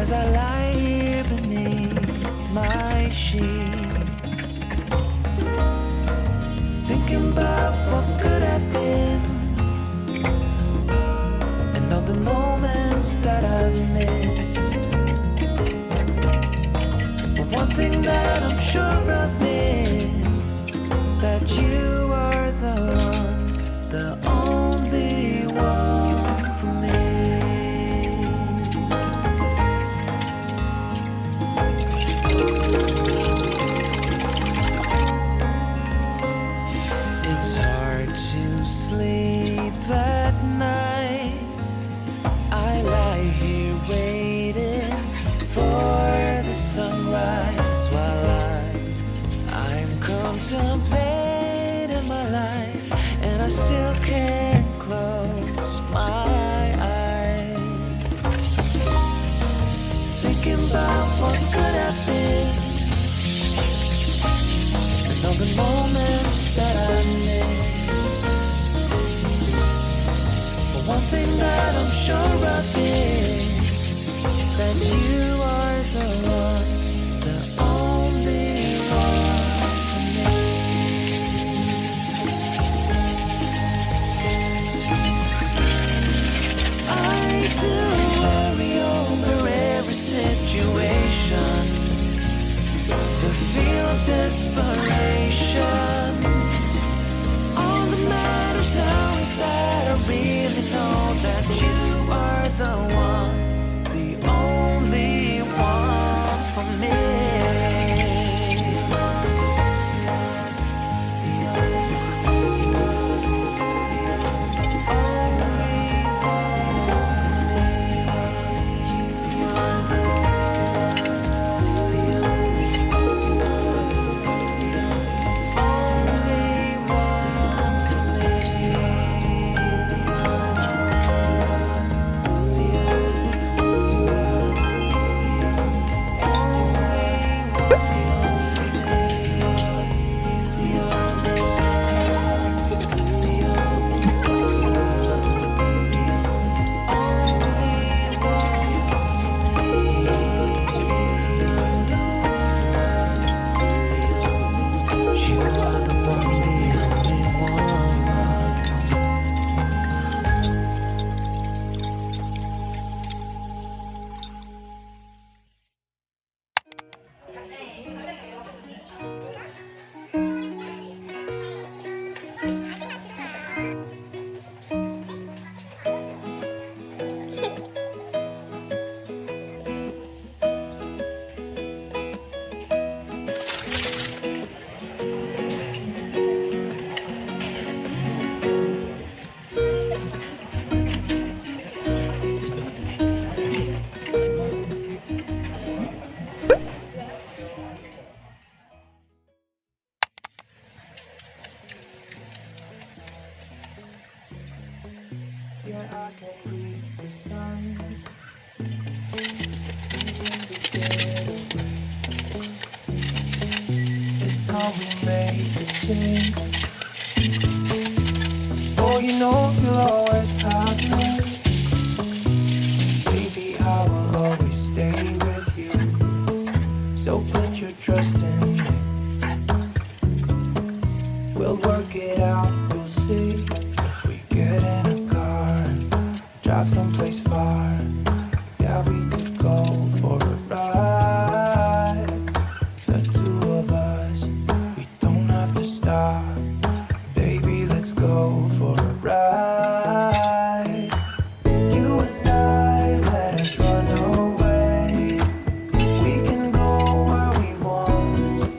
as I lie here beneath my sheets, thinking about what could have been and all the moments that I've missed. But one thing that I'm sure of is that you are the one, the only one for me. It's hard to sleep at night. I lie here waiting for the sunrise while I'm contemplating my life, and I still can't close my eyes, thinking about what could have been and all the moments that I missed. But one thing that I'm sure of is that you are the one, the only one for me. I do worry over every situation, the feel of desperation. All that matters now is that I really know that you are the one, the only one for me. Yeah, I can read the signs. It's time we make a change. Oh, you know you'll always have me. Baby, I will always stay with you. So put your trust in me. We'll work it out, you'll see. If we get in a car and drive someplace far, yeah, we could go for a ride. The two of us, we don't have to stop. Baby, let's go for a ride. You and I, let us run away. We can go where we want.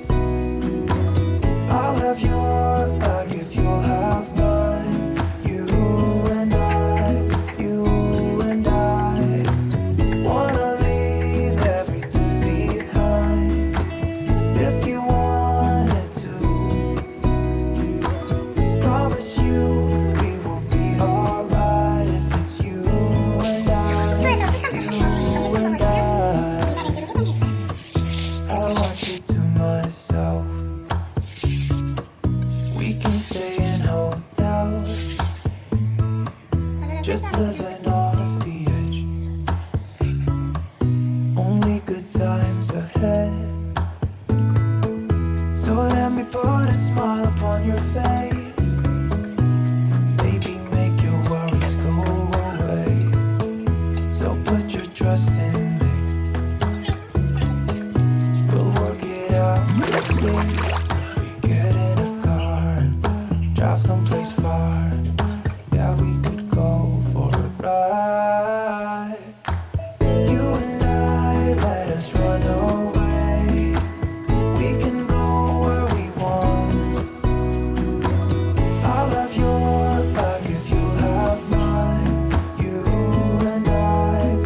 good times ahead. So let me put a smile upon your face. Baby, make your worries go away. So put your trust in me. We'll work it out, we'll see. If we get in a car and drive someplace far, yeah, we could go for a ride. You and I, let us run away. We can go where we want. I'll have your back if you have mine. You and I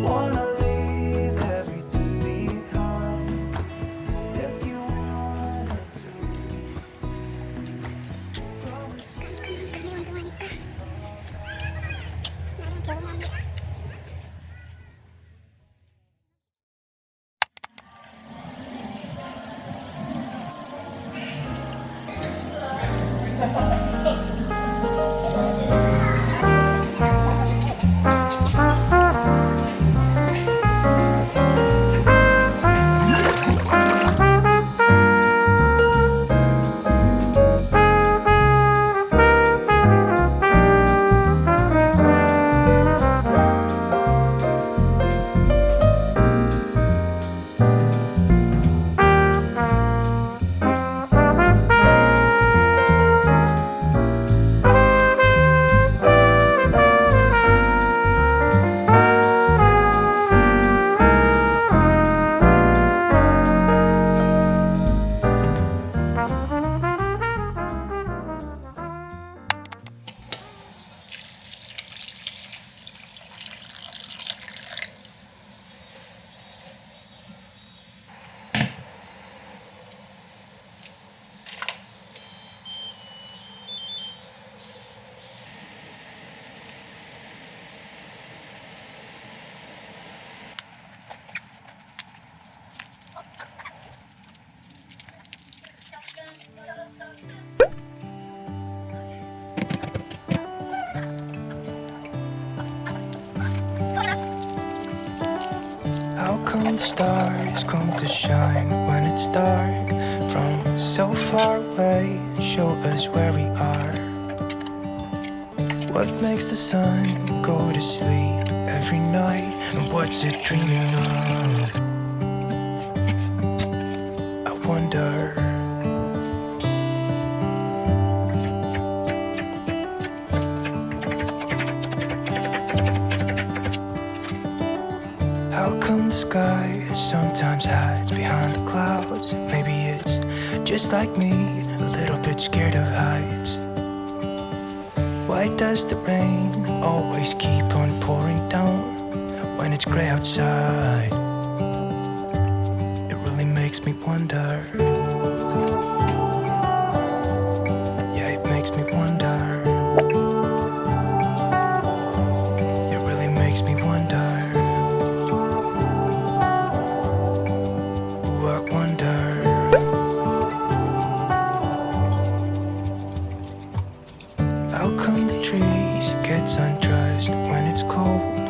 wanna leave everything behind. If you wanted to, promise you. How come the stars come to shine when it's dark? From so far away, show us where we are. What makes the sun go to sleep every night? And what's it dreaming of? I wonder. How come the sky sometimes hides behind the clouds? Maybe it's just like me, a little bit scared of heights. Why does the rain always keep on pouring down when it's gray outside? It really makes me wonder. Yeah, it makes me wonder. It really makes me wonder. Undressed when it's cold,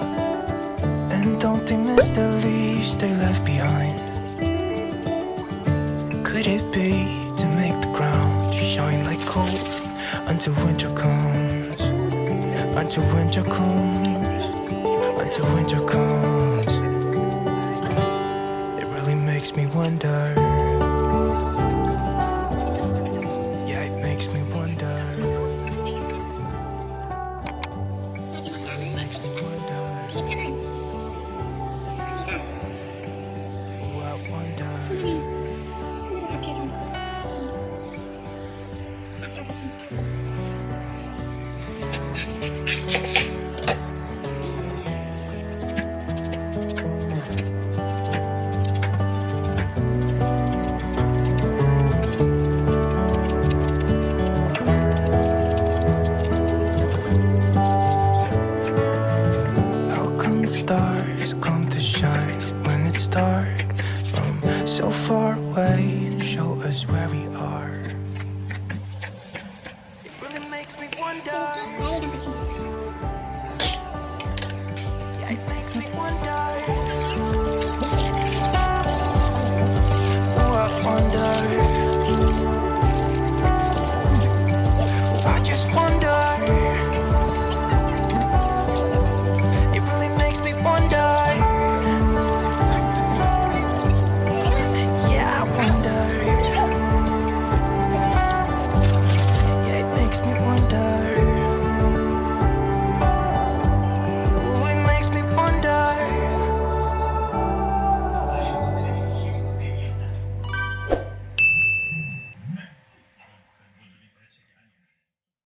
and don't they miss the leaves they left behind? Could it be to make the ground shine like gold until winter comes? Until winter comes, until winter comes. It really makes me wonder. Yeah, it makes me wonder. Stars come to shine when it's dark from so far away and show us where we are. It really makes me wonder.